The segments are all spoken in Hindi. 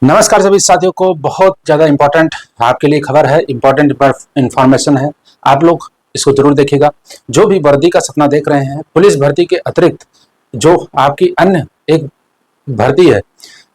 नमस्कार सभी साथियों को। बहुत ज़्यादा इम्पोर्टेंट आपके लिए खबर है, इम्पोर्टेंट इंफॉर्मेशन है। आप लोग इसको जरूर देखिएगा। जो भी वर्दी का सपना देख रहे हैं, पुलिस भर्ती के अतिरिक्त जो आपकी अन्य एक भर्ती है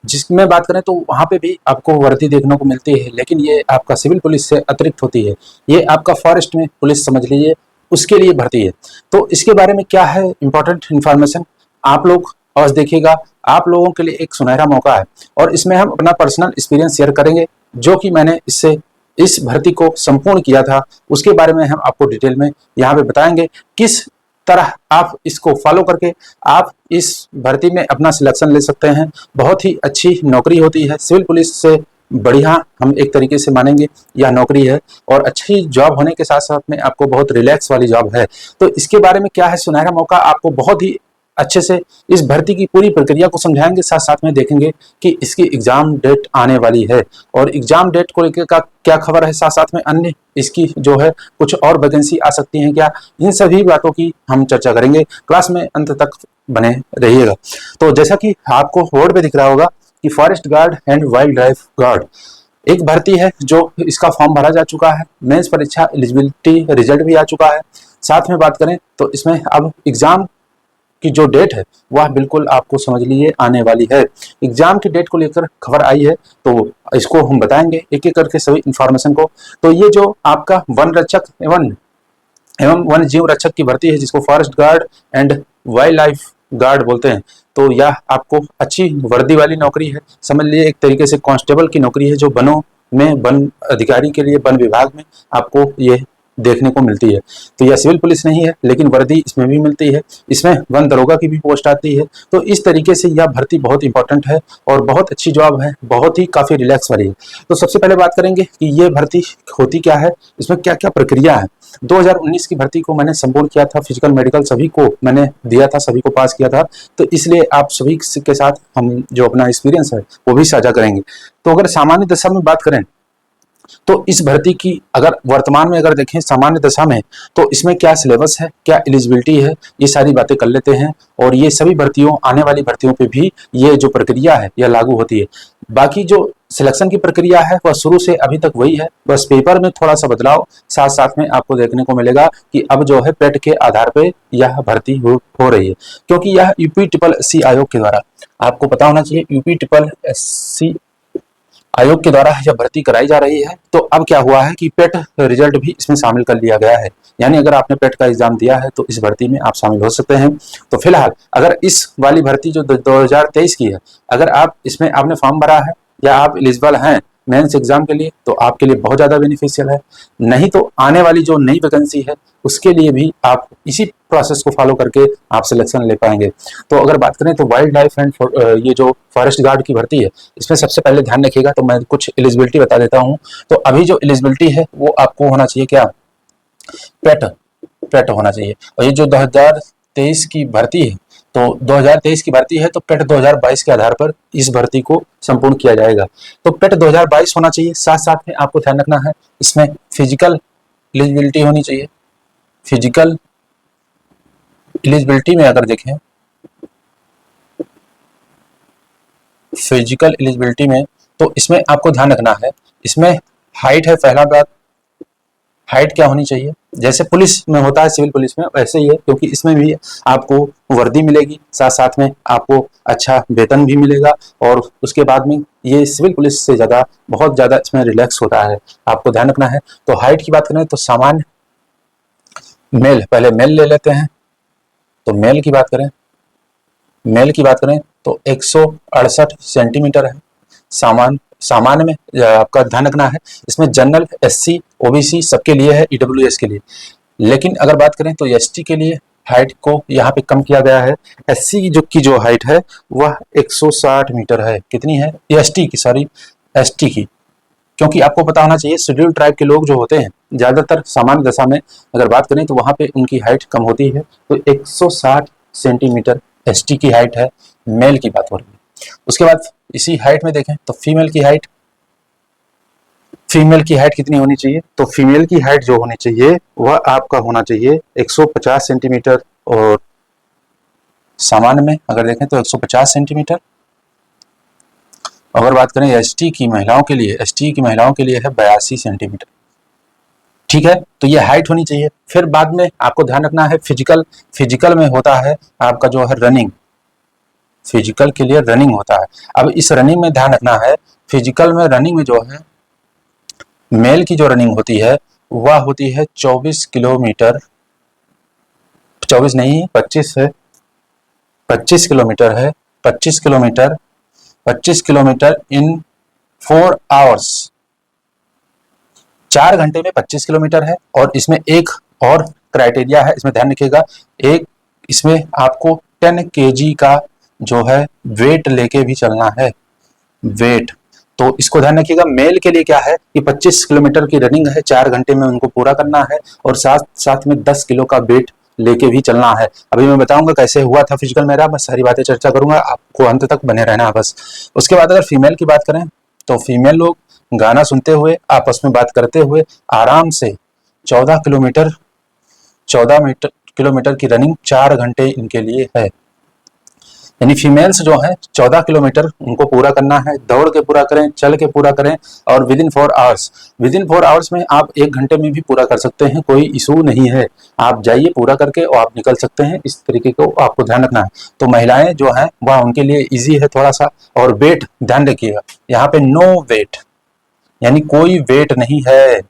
जिसमें बात करें तो वहाँ पे भी आपको वर्दी देखने को मिलती है, लेकिन ये आपका सिविल पुलिस से अतिरिक्त होती है। ये आपका फॉरेस्ट में पुलिस समझ लीजिए, उसके लिए भर्ती है। तो इसके बारे में क्या है इम्पोर्टेंट इन्फॉर्मेशन, आप लोग और देखिएगा। आप लोगों के लिए एक सुनहरा मौका है और इसमें हम अपना पर्सनल एक्सपीरियंस शेयर करेंगे, जो कि मैंने इससे इस भर्ती को संपूर्ण किया था। उसके बारे में हम आपको डिटेल में यहाँ पे बताएंगे किस तरह आप इसको फॉलो करके आप इस भर्ती में अपना सिलेक्शन ले सकते हैं। बहुत ही अच्छी नौकरी होती है, सिविल पुलिस से बढ़िया हम एक तरीके से मानेंगे यह नौकरी है, और अच्छी जॉब होने के साथ साथ में आपको बहुत रिलैक्स वाली जॉब है। तो इसके बारे में क्या है सुनहरा मौका, आपको बहुत ही अच्छे से इस भर्ती की पूरी प्रक्रिया को समझाएंगे। साथ साथ में देखेंगे कि इसकी एग्जाम डेट आने वाली है और एग्जाम डेट को लेकर का क्या खबर है। साथ साथ में अन्य इसकी जो है कुछ और वैकेंसी आ सकती हैं क्या, इन सभी बातों की हम चर्चा करेंगे। क्लास में अंत तक बने रहिएगा। तो जैसा कि आपको बोर्ड पे दिख रहा होगा कि forest guard and wild life guard एक भर्ती है, जो इसका फॉर्म भरा जा चुका है। मेंस परीक्षा एलिजिबिलिटी रिजल्ट भी आ चुका है। साथ में बात करें तो इसमें अब एग्जाम की जो डेट है वह बिल्कुल आपको समझ लीजिए आने वाली है। एग्जाम की डेट को लेकर खबर आई है, तो इसको हम बताएंगे एक एक करके सभी इंफॉर्मेशन को। तो ये जो आपका वन रक्षक एवं वन जीव रक्षक की भर्ती है, जिसको forest guard and wild life guard बोलते हैं, तो यह आपको अच्छी वर्दी वाली नौकरी है। समझ लीजिए एक तरीके से कांस्टेबल की नौकरी है, जो वनों में वन अधिकारी के लिए वन विभाग में आपको ये देखने को मिलती है। तो यह सिविल पुलिस नहीं है, लेकिन वर्दी इसमें भी मिलती है। इसमें वन दरोगा की भी पोस्ट आती है। तो इस तरीके से यह भर्ती बहुत इंपॉर्टेंट है और बहुत अच्छी जॉब है, बहुत ही काफ़ी रिलैक्स वाली है। तो सबसे पहले बात करेंगे कि ये भर्ती होती क्या है, इसमें क्या क्या प्रक्रिया है। 2019 की भर्ती को मैंने संपूर्ण किया था, फिजिकल मेडिकल सभी को मैंने दिया था, सभी को पास किया था। तो इसलिए आप सभी के साथ हम जो अपना एक्सपीरियंस है वो भी साझा करेंगे। तो अगर सामान्य दशा में बात करें तो इस भर्ती की अगर वर्तमान में अगर देखें सामान्य दशा में, तो इसमें क्या सिलेबस है, क्या एलिजिबिलिटी है, ये सारी बातें कर लेते हैं। और ये सभी भर्तियों, आने वाली भर्तियों पे भी ये जो प्रक्रिया है यह लागू होती है। बाकी जो सिलेक्शन की प्रक्रिया है वह शुरू से अभी तक वही है, बस पेपर में थोड़ा सा बदलाव साथ साथ में आपको देखने को मिलेगा कि अब जो है पेट के आधार पे यह भर्ती हो रही है, क्योंकि यह यूपी ट्रिपल एससी आयोग के द्वारा, आपको पता होना चाहिए, यूपी ट्रिपल एससी आयोग के द्वारा यह भर्ती कराई जा रही है। तो अब क्या हुआ है कि पेट रिजल्ट भी इसमें शामिल कर लिया गया है, यानी अगर आपने पेट का एग्जाम दिया है तो इस भर्ती में आप शामिल हो सकते हैं। तो फिलहाल अगर इस वाली भर्ती जो 2023 की है, अगर आप इसमें आपने फॉर्म भरा है या आप एलिजिबल हैं मेंस एग्जाम के लिए, तो आपके लिए बहुत ज़्यादा बेनिफिशियल है। नहीं तो आने वाली जो नई वैकेंसी है उसके लिए भी आप इसी प्रोसेस को फॉलो करके आप सिलेक्शन ले पाएंगे। तो अगर बात करें तो वाइल्ड लाइफ एंड ये जो फॉरेस्ट गार्ड की भर्ती है, इसमें सबसे पहले ध्यान रखिएगा। तो मैं कुछ एलिजिबिलिटी बता देता हूँ। तो अभी जो एलिजिबिलिटी है वो आपको होना चाहिए क्या, पेट पेट होना चाहिए। और ये जो 2023 की भर्ती है, तो 2023 की भर्ती है, तो पेट 2022 के आधार पर इस भर्ती को संपूर्ण किया जाएगा। तो पेट 2022 होना चाहिए। साथ साथ में आपको ध्यान रखना है, इसमें फिजिकल एलिजिबिलिटी होनी चाहिए। फिजिकल एलिजिबिलिटी में अगर देखें, फिजिकल एलिजिबिलिटी में तो इसमें आपको ध्यान रखना है, इसमें हाइट है पहला बात। हाइट क्या होनी चाहिए, जैसे पुलिस में होता है सिविल पुलिस में वैसे ही है, क्योंकि इसमें भी आपको वर्दी मिलेगी, साथ साथ में आपको अच्छा वेतन भी मिलेगा। और उसके बाद में ये सिविल पुलिस से ज़्यादा बहुत ज़्यादा इसमें रिलैक्स होता है, आपको ध्यान रखना है। तो हाइट की बात करें तो सामान्य मेल, पहले मेल ले लेते हैं। तो मेल की बात करें तो 168 सेंटीमीटर है। सामान्य में आपका ध्यान रखना है, इसमें जनरल, एससी, ओबीसी सबके लिए है, ईडब्ल्यूएस के लिए। लेकिन अगर बात करें तो एसटी के लिए हाइट को यहाँ पे कम किया गया है। एससी की जो हाइट है वह 160 मीटर है। कितनी है, एसटी की, सॉरी एसटी की, क्योंकि आपको पता होना चाहिए शेड्यूल ट्राइब के लोग जो होते हैं ज़्यादातर सामान्य दशा में अगर बात करें तो वहाँ पे उनकी हाइट कम होती है। तो 160 सेंटीमीटर एसटी की हाइट है, मेल की बात हो रही है। उसके बाद इसी हाइट में देखें तो फीमेल की हाइट कितनी होनी चाहिए, तो फीमेल की हाइट जो होनी चाहिए वह आपका होना चाहिए 150 सेंटीमीटर। और सामान्य में अगर देखें तो 150 सेंटीमीटर। अगर बात करें एसटी की महिलाओं के लिए, एसटी की महिलाओं के लिए है 82 सेंटीमीटर। ठीक है, तो ये हाइट होनी चाहिए। फिर बाद में आपको ध्यान रखना है फिजिकल, फिजिकल में होता है आपका जो है रनिंग, फिजिकल के लिए रनिंग होता है। अब इस रनिंग में ध्यान रखना है, फिजिकल में रनिंग में जो है मेल की जो रनिंग होती है वह होती है 24 किलोमीटर, 24 नहीं 25 है, 25 किलोमीटर है, 25 किलोमीटर, 25 किलोमीटर इन 4 आवर्स, 4 घंटे में 25 किलोमीटर है। और इसमें एक और क्राइटेरिया है, इसमें ध्यान रखिएगा, एक इसमें आपको 10 केजी का जो है वेट लेके भी चलना है, वेट। तो इसको ध्यान रखिएगा, मेल के लिए क्या है कि 25 किलोमीटर की रनिंग है, 4 घंटे में उनको पूरा करना है और साथ साथ में 10 किलो का वेट लेके भी चलना है। अभी मैं बताऊंगा कैसे हुआ था फिजिकल मेरा, बस सारी बातें चर्चा करूंगा, आपको अंत तक बने रहना बस। उसके बाद अगर फीमेल की बात करें तो फीमेल लोग गाना सुनते हुए, आपस में बात करते हुए आराम से 14 किलोमीटर, 14 किलोमीटर की रनिंग 4 घंटे इनके लिए है। यानी फीमेल्स जो है 14 किलोमीटर उनको पूरा करना है, दौड़ के पूरा करें, चल के पूरा करें, और with in 4 hours, with in 4 hours में आप 1 घंटे में भी पूरा कर सकते हैं, कोई इशू नहीं है। आप जाइए पूरा करके और आप निकल सकते हैं, इस तरीके को आपको ध्यान रखना है। तो महिलाएं जो हैं वह उनके लिए ईजी है थोड़ा सा। और वेट ध्यान रखिएगा, यहाँ पे नो वेट, यानी कोई वेट नहीं है,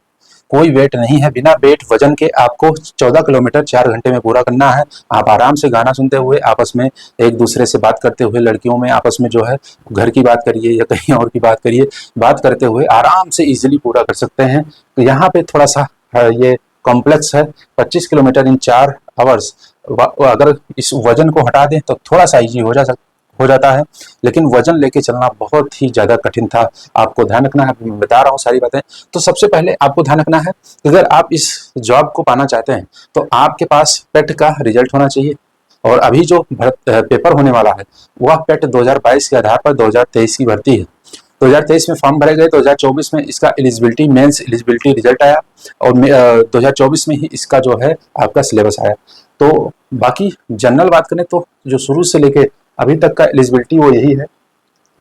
कोई वेट नहीं है, बिना वेट वजन के आपको 14 किलोमीटर 4 घंटे में पूरा करना है। आप आराम से गाना सुनते हुए, आपस में एक दूसरे से बात करते हुए, लड़कियों में आपस में जो है घर की बात करिए या कहीं और की बात करिए, बात करते हुए आराम से इजीली पूरा कर सकते हैं। तो यहाँ पे थोड़ा सा ये कॉम्प्लेक्स है, 25 किलोमीटर इन 4 आवर्स। अगर इस वजन को हटा दें तो थोड़ा सा ईजी हो जाता है, लेकिन वजन लेके चलना बहुत ही ज्यादा कठिन था। आपको ध्यान रखना है, मैं बता रहा हूँ सारी बातें। तो सबसे पहले आपको ध्यान रखना है कि अगर आप इस जॉब को पाना चाहते हैं तो आपके पास पेट का रिजल्ट होना चाहिए। और अभी जो पेपर होने वाला है वह पेट 2022 के आधार पर 2023 की भर्ती है। 2023 में फॉर्म भरे गए, 2024 में इसका एलिजिबिलिटी, मेंस एलिजिबिलिटी रिजल्ट आया, और 2024 में ही इसका जो है आपका सिलेबस आया। तो बाकी जनरल बात करें तो जो शुरू से लेके अभी तक का एलिजिबिलिटी वो यही है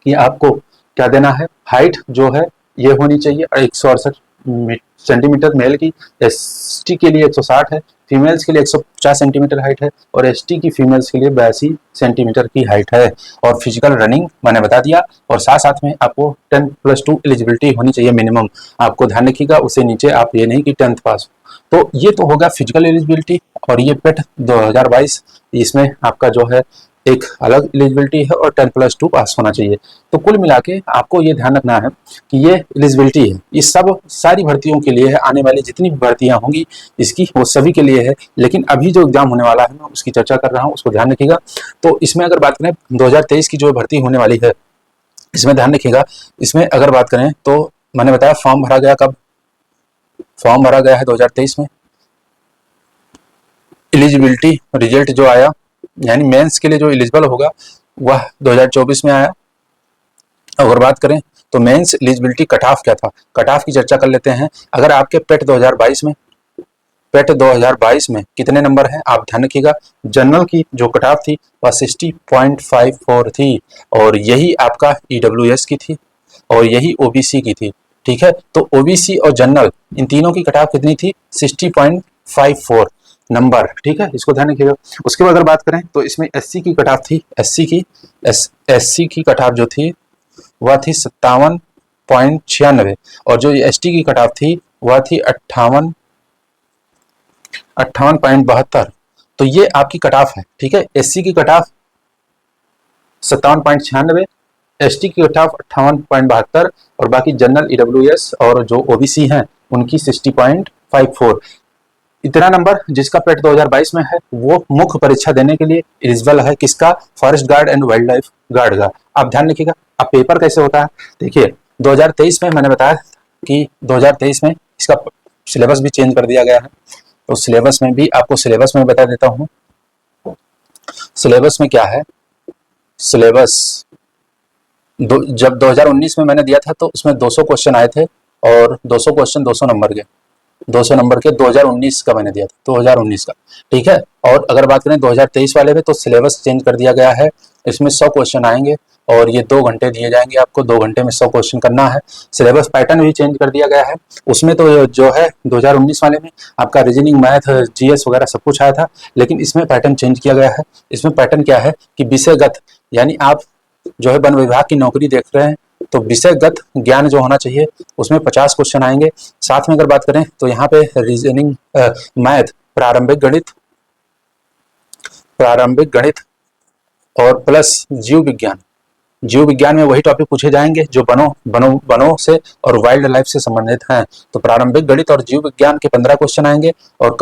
कि आपको क्या देना है, हाइट जो है ये होनी चाहिए 168 सेंटीमीटर मेल की, एसटी के लिए 160 है, फीमेल्स के लिए 150 सेंटीमीटर हाइट है, और एसटी की फीमेल्स के लिए 82 सेंटीमीटर की हाइट है। और फिजिकल रनिंग मैंने बता दिया, और साथ साथ में आपको 10+2 एलिजिबिलिटी होनी चाहिए मिनिमम। आपको ध्यान रखिएगा, उससे नीचे आप ये नहीं कि 10th पास। तो ये तो होगा फिजिकल एलिजिबिलिटी। और ये पेट 2022, इसमें आपका जो है एक अलग एलिजिबिलिटी है और 10+2 पास होना चाहिए। तो कुल मिला के आपको ये ध्यान रखना है कि ये एलिजिबिलिटी है, ये सब सारी भर्तियों के लिए है, आने वाली जितनी भी भर्तियां होंगी इसकी वो सभी के लिए है। लेकिन अभी जो एग्जाम होने वाला है मैं उसकी चर्चा कर रहा हूँ, उसको ध्यान रखिएगा। तो इसमें अगर बात करें 2023 की जो भर्ती होने वाली है, इसमें ध्यान रखिएगा, इसमें अगर बात करें तो मैंने बताया फॉर्म भरा गया कब, फॉर्म भरा गया है 2023 में। एलिजिबिलिटी रिजल्ट जो आया, यानी मेंस के लिए जो एलिजिबल होगा वह 2024 में आया। अगर बात करें तो मेंस एलिजिबिलिटी कट ऑफ क्या था, कट ऑफ की चर्चा कर लेते हैं। अगर आपके पेट 2022 में, पेट 2022 में कितने नंबर हैं आप ध्यान रखिएगा। जनरल की जो कट ऑफ थी वह 60.54 थी, और यही आपका ईडब्ल्यूएस की थी, और यही ओबीसी की थी। ठीक है, तो ओबीसी और जनरल इन तीनों की कट ऑफ कितनी थी, 60.54 नंबर। ठीक है, इसको ध्यान रखिएगा। उसके बाद अगर बात करें तो इसमें एससी की कट ऑफ थी, एससी की कट ऑफ जो थी वह थी 57.96, और जो एसटी की कट ऑफ थी वह थी 58.72। तो ये आपकी कट ऑफ है। ठीक है, एससी की कट ऑफ 57.96, एसटी की कट ऑफ 58.72, और बाकी जनरल ईडब्ल्यूएस और जो ओबीसी हैं उनकी 60.54। इतना नंबर जिसका पेट 2022 में है वो मुख्य परीक्षा देने के लिए एलिजिबल है, किसका, forest guard and wild life guard का। आप ध्यान रखिएगा। अब पेपर कैसे होता है, देखिए 2023 में मैंने बताया कि 2023 में इसका सिलेबस भी चेंज कर दिया गया है। तो सिलेबस में भी आपको सिलेबस में बता देता हूँ। सिलेबस में क्या है, सिलेबस जब 2019 में मैंने दिया था तो उसमें 200 क्वेश्चन आए थे, और 200 क्वेश्चन 200 नंबर के, 200 नंबर के 2019 का मैंने दिया था, 2019 का। ठीक है, और अगर बात करें 2023 वाले में तो सिलेबस चेंज कर दिया गया है, इसमें 100 क्वेश्चन आएंगे, और ये 2 घंटे दिए जाएंगे आपको, 2 घंटे में 100 क्वेश्चन करना है। सिलेबस पैटर्न भी चेंज कर दिया गया है। उसमें तो जो है 2019 वाले में आपका रीजनिंग, मैथ, जीएस वगैरह सब कुछ आया था, लेकिन इसमें पैटर्न चेंज किया गया है। इसमें पैटर्न क्या है कि विषयगत, यानी आप जो है वन विभाग की नौकरी देख रहे हैं तो विषयगत ज्ञान जो होना चाहिए उसमें 50 क्वेश्चन आएंगे। साथ में अगर बात करें तो यहाँ पे रीजनिंग, मैथ, प्रारंभिक गणित और प्लस जीव विज्ञान में वही टॉपिक पूछे जाएंगे जो वनों से और वाइल्ड लाइफ से संबंधित हैं। तो प्रारंभिक गणित और जीव विज्ञान के 15 क्वेश्चन आएंगे और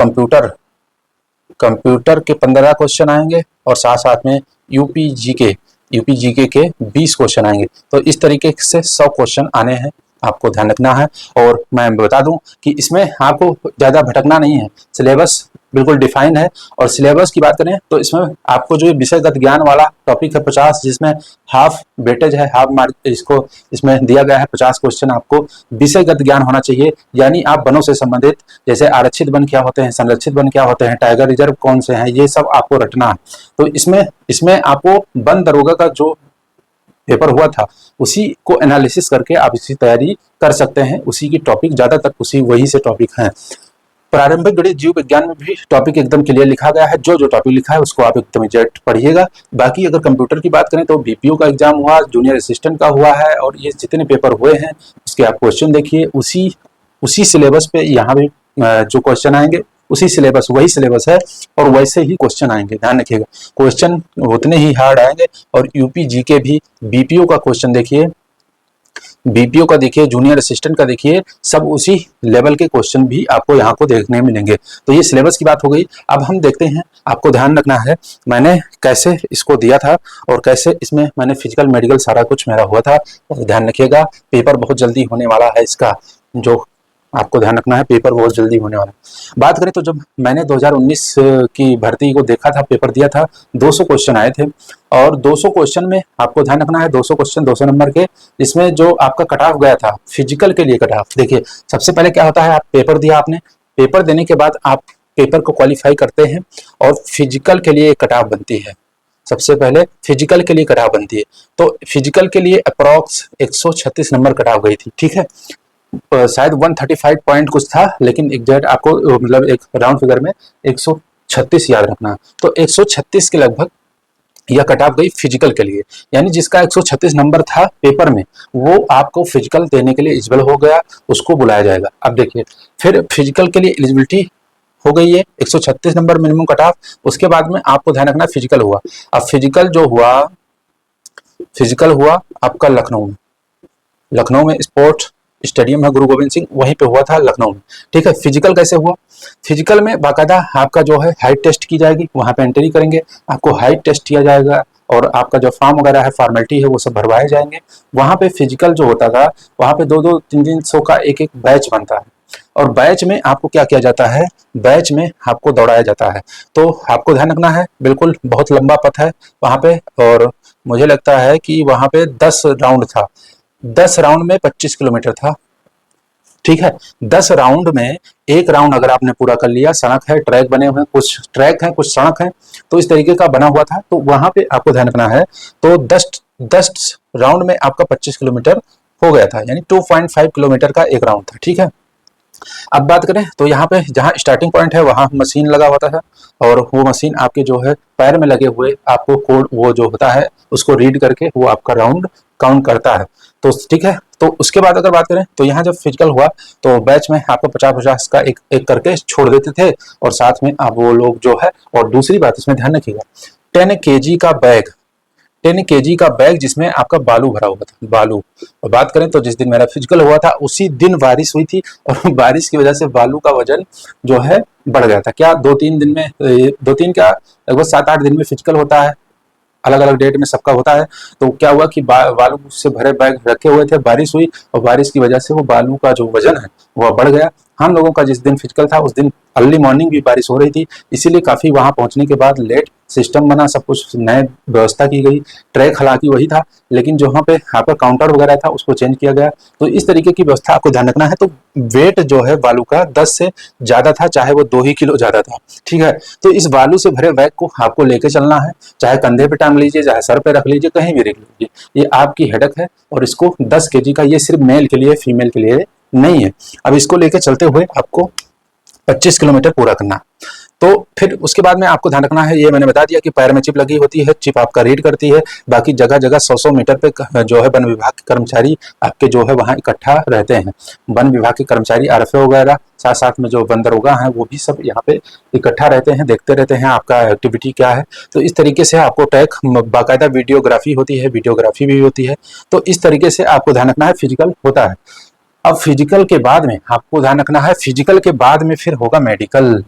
कंप्यूटर के 15 क्वेश्चन आएंगे और साथ साथ में यूपी जीके के 20 क्वेश्चन आएंगे। तो इस तरीके से 100 क्वेश्चन आने हैं, आपको ध्यान रखना है। और मैं बता दूं कि इसमें आपको ज़्यादा भटकना नहीं है, सिलेबस बिल्कुल डिफाइन है। और सिलेबस की बात करें तो इसमें आपको जो विषयगत ज्ञान वाला टॉपिक है 50, जिसमें हाफ वेटेज है, हाफ मार्क इसको इसमें दिया गया है। 50 क्वेश्चन आपको विषयगत ज्ञान होना चाहिए, यानी आप वनों से संबंधित, जैसे आरक्षित वन क्या होते हैं, संरक्षित वन क्या होते हैं, टाइगर रिजर्व कौन से हैं, ये सब आपको रटना है। तो इसमें आपको वन दरोगा का जो पेपर हुआ था उसी को एनालिसिस करके आप इसकी तैयारी कर सकते हैं। उसी की टॉपिक ज़्यादातर वही से टॉपिक हैं। प्रारंभिक गणित जीव विज्ञान में भी टॉपिक एकदम क्लियर लिखा गया है। जो टॉपिक लिखा है उसको आप एकदम एग्जैक्ट पढ़िएगा। बाकी अगर कंप्यूटर की बात करें तो बीपीओ का एग्जाम हुआ, जूनियर असिस्टेंट का हुआ है, और ये जितने पेपर हुए हैं उसके आप क्वेश्चन देखिए। उसी सिलेबस पे यहाँ भी जो क्वेश्चन आएंगे उसी सिलेबस, वही सिलेबस है और वैसे ही क्वेश्चन आएंगे, ध्यान रखिएगा। क्वेश्चन उतने ही हार्ड आएंगे। और यूपी जीके भी, बीपीओ का क्वेश्चन देखिए, बीपीओ का देखिए, जूनियर असिस्टेंट का देखिए, सब उसी लेवल के क्वेश्चन भी आपको यहाँ को देखने मिलेंगे। तो ये सिलेबस की बात हो गई। अब हम देखते हैं, आपको ध्यान रखना है मैंने कैसे इसको दिया था और कैसे इसमें मैंने फिजिकल मेडिकल सारा कुछ मेरा हुआ था। और ध्यान रखिएगा पेपर बहुत जल्दी होने वाला है इसका, जो आपको ध्यान रखना है पेपर बहुत जल्दी होने वाला है। बात करें तो जब मैंने 2019 की भर्ती को देखा था, पेपर दिया था, 200 क्वेश्चन आए थे। और 200 क्वेश्चन में आपको ध्यान रखना है 200 क्वेश्चन 200 नंबर के, इसमें जो आपका कट ऑफ गया था फिजिकल के लिए कट ऑफ, देखिए सबसे पहले क्या होता है, आप पेपर दिया, आपने पेपर देने के बाद आप पेपर को क्वालिफाई करते हैं और फिजिकल के लिए कट ऑफ बनती है। सबसे पहले फिजिकल के लिए कट ऑफ बनती है। तो फिजिकल के लिए अप्रॉक्स 136 नंबर कट ऑफ गई थी, ठीक है। शायद 135 पॉइंट कुछ था, लेकिन एग्जैक्ट आपको मतलब एक राउंड फिगर में 136 याद रखना। तो 136 के लगभग यह कट ऑफ गई फिजिकल के लिए, यानी जिसका 136 नंबर था पेपर में वो आपको फिजिकल देने के लिए एलिजिबल हो गया, उसको बुलाया जाएगा। अब देखिए फिर फिजिकल के लिए एलिजिबिलिटी हो गई है 136 नंबर मिनिमम कट ऑफ। उसके बाद में आपको ध्यान रखना फिजिकल हुआ। अब फिजिकल हुआ आपका लखनऊ में स्पोर्ट्स स्टेडियम है गुरु गोविंद सिंह, वहीं पे हुआ था लखनऊ में, ठीक है। फिजिकल कैसे हुआ, फिजिकल में बाकायदा आपका जो है हाइट टेस्ट की जाएगी, वहां पे एंट्री करेंगे, आपको हाइट टेस्ट किया जाएगा और आपका जो फॉर्म वगैरह है, फॉर्मेलिटी है, वो सब भरवाए जाएंगे। वहां पे फिजिकल जो होता था, वहां पे 2-2, 3-3 सौ का एक बैच बनता है और बैच में आपको क्या किया जाता है, बैच में आपको दौड़ाया जाता है। तो आपको ध्यान रखना है, बिल्कुल बहुत लंबा पथ है वहां पे, और मुझे लगता है कि वहां पे 10 राउंड था, 10 राउंड में 25 किलोमीटर था, ठीक है। 10 राउंड में एक राउंड अगर आपने पूरा कर लिया, सड़क है, ट्रैक बने हुए हैं, कुछ ट्रैक है, कुछ सड़क है, तो इस तरीके का बना हुआ था। तो वहां पे आपको ध्यान रखना है, तो 10 राउंड में आपका 25 किलोमीटर हो गया था, यानी 2.5 किलोमीटर का एक राउंड था, ठीक है। अब बात करें तो यहाँ पे जहाँ स्टार्टिंग पॉइंट है वहां मशीन लगा होता था और वो मशीन आपके जो है पैर में लगे हुए आपको कोड वो जो होता है उसको रीड करके वो आपका राउंड काउंट करता है। तो ठीक है, तो उसके बाद अगर बात करें तो यहाँ जब फिजिकल हुआ तो बैच में आपको 50-50 का एक करके छोड़ देते थे और साथ में अब वो लोग जो है, और दूसरी बात इसमें ध्यान रखिएगा 10 केजी का बैग, 10 केजी का बैग जिसमें आपका बालू भरा हुआ था, बालू। और बात करें तो जिस दिन मेरा फिजिकल हुआ था उसी दिन बारिश हुई थी और बारिश की वजह से बालू का वजन जो है बढ़ गया था। क्या 2-3 दिन में, 2-3 क्या लगभग 7-8 दिन में फिजिकल होता है, अलग अलग डेट में सबका होता है। तो क्या हुआ कि बालू से भरे बैग रखे हुए थे, बारिश हुई और बारिश की वजह से वो बालू का जो वजन है वह बढ़ गया। हम लोगों का जिस दिन फिजिकल था उस दिन अर्ली मॉर्निंग भी बारिश हो रही थी, इसीलिए काफी वहां पहुंचने के बाद लेट सिस्टम बना, सब कुछ नए व्यवस्था की गई, ट्रैक हालांकि वही था, लेकिन जो वहाँ पे आपका काउंटर वगैरह था उसको चेंज किया गया। तो इस तरीके की व्यवस्था आपको ध्यान रखना है। तो वेट जो है बालू का 10 से ज़्यादा था, चाहे वो 2 ही किलो ज़्यादा था, ठीक है। तो इस बालू से भरे बैग को आपको लेके चलना है, चाहे कंधे पे टांग लीजिए, चाहे सर पे रख लीजिए, कहीं भी रख लीजिए, ये आपकी हेडक है। और इसको 10 केजी का, ये सिर्फ मेल के लिए, फीमेल के लिए नहीं है। अब इसको लेके चलते हुए आपको 25 किलोमीटर पूरा करना। तो फिर उसके बाद में आपको ध्यान रखना है, ये मैंने बता दिया कि पैर में चिप लगी होती है, चिप आपका रीड करती है। बाकी जगह जगह 100-100 मीटर पे जो है वन विभाग के कर्मचारी आपके जो है वहाँ इकट्ठा रहते हैं। वन विभाग के कर्मचारी, आरएफओ वगैरह, साथ साथ में जो वन दरोगा हैं वो भी सब यहाँ पे इकट्ठा रहते हैं, देखते रहते हैं आपका एक्टिविटी क्या है। तो इस तरीके से आपको टैग, बाकायदा वीडियोग्राफी होती है, वीडियोग्राफी भी होती है। तो इस तरीके से आपको ध्यान रखना है, फिजिकल होता है। अब फिजिकल के बाद में आपको ध्यान रखना है, फिजिकल के बाद में फिर होगा मेडिकल।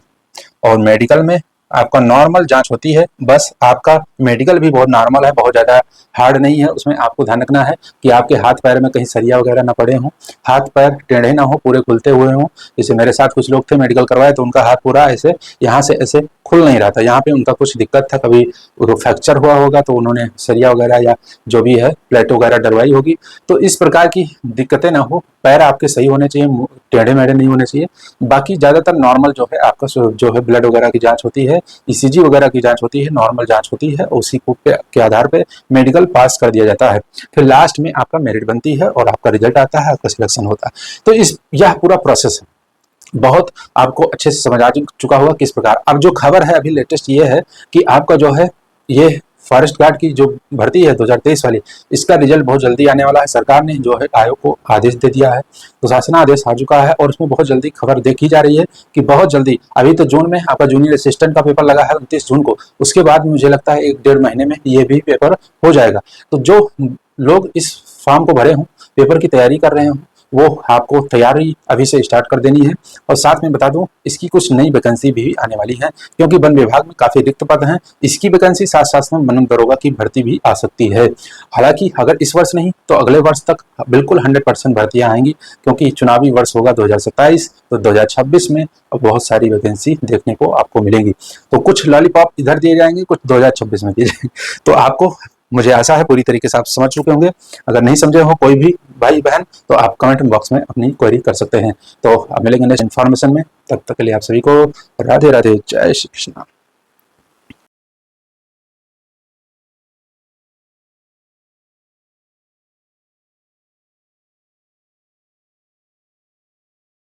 और मेडिकल में आपका नॉर्मल जांच होती है, बस आपका मेडिकल भी बहुत नॉर्मल है, बहुत ज़्यादा हार्ड नहीं है। उसमें आपको ध्यान रखना है कि आपके हाथ पैर में कहीं सरिया वगैरह ना पड़े हों, हाथ पैर टेढ़े ना हो, पूरे खुलते हुए हों। जैसे मेरे साथ कुछ लोग थे मेडिकल करवाए, तो उनका हाथ पूरा ऐसे यहाँ से ऐसे खुल नहीं रहा था, यहाँ पे उनका कुछ दिक्कत था, कभी फ्रैक्चर हुआ होगा तो उन्होंने सरिया वगैरह या जो भी है प्लेट वगैरह डलवाई होगी। तो इस प्रकार की दिक्कतें ना हो, पैर आपके सही होने चाहिए, टेढ़े मेढ़े नहीं होने चाहिए। बाकी ज़्यादातर नॉर्मल जो है आपका जो है ब्लड वगैरह की जांच होती है, ईसीजी वगैरह की जांच होती है, नॉर्मल जांच होती है, उसी के आधार पे मेडिकल पास कर दिया जाता है। फिर लास्ट में आपका मेरिट बनती है और आपका रिजल्ट आता है, आपका सिलेक्शन होता है। तो यह पूरा प्रोसेस है, बहुत आपको अच्छे से समझ आ चुका होगा किस प्रकार। अब जो खबर है अभी लेटेस्ट ये है कि आपका जो है ये फॉरेस्ट गार्ड की जो भर्ती है 2023 वाली, इसका रिजल्ट बहुत जल्दी आने वाला है। सरकार ने जो है आयोग को आदेश दे दिया है, तो शासन आदेश आ चुका है और उसमें बहुत जल्दी खबर देखी जा रही है कि बहुत जल्दी, अभी तो जून में आपका जूनियर असिस्टेंट का पेपर लगा है 29 जून को, उसके बाद मुझे लगता है 1-1.5 महीने में ये भी पेपर हो जाएगा। तो जो लोग इस फॉर्म को भरे हों, पेपर की तैयारी कर रहे हों, वो आपको तैयारी अभी से स्टार्ट कर देनी है। और साथ में बता दूं, इसकी कुछ नई वैकेंसी भी आने वाली है, क्योंकि वन विभाग में काफ़ी रिक्त पद हैं। इसकी वैकेंसी साथ साथ में वन दरोगा की भर्ती भी आ सकती है। हालांकि अगर इस वर्ष नहीं तो अगले वर्ष तक बिल्कुल 100% भर्तियाँ आएंगी, क्योंकि चुनावी वर्ष होगा 2027, तो 2026 में बहुत सारी वैकेंसी देखने को आपको मिलेंगी। तो कुछ लॉलीपॉप इधर दिए जाएंगे, कुछ 2026 में दिए जाएंगे। तो आपको, मुझे आशा है पूरी तरीके से आप समझ चुके होंगे। अगर नहीं समझे हो कोई भी भाई बहन, तो आप कमेंट बॉक्स में अपनी क्वेरी कर सकते हैं। तो अब मिलेंगे नेक्स्ट इन्फॉर्मेशन में, तब तक के लिए आप सभी को राधे राधे, जय श्री कृष्ण।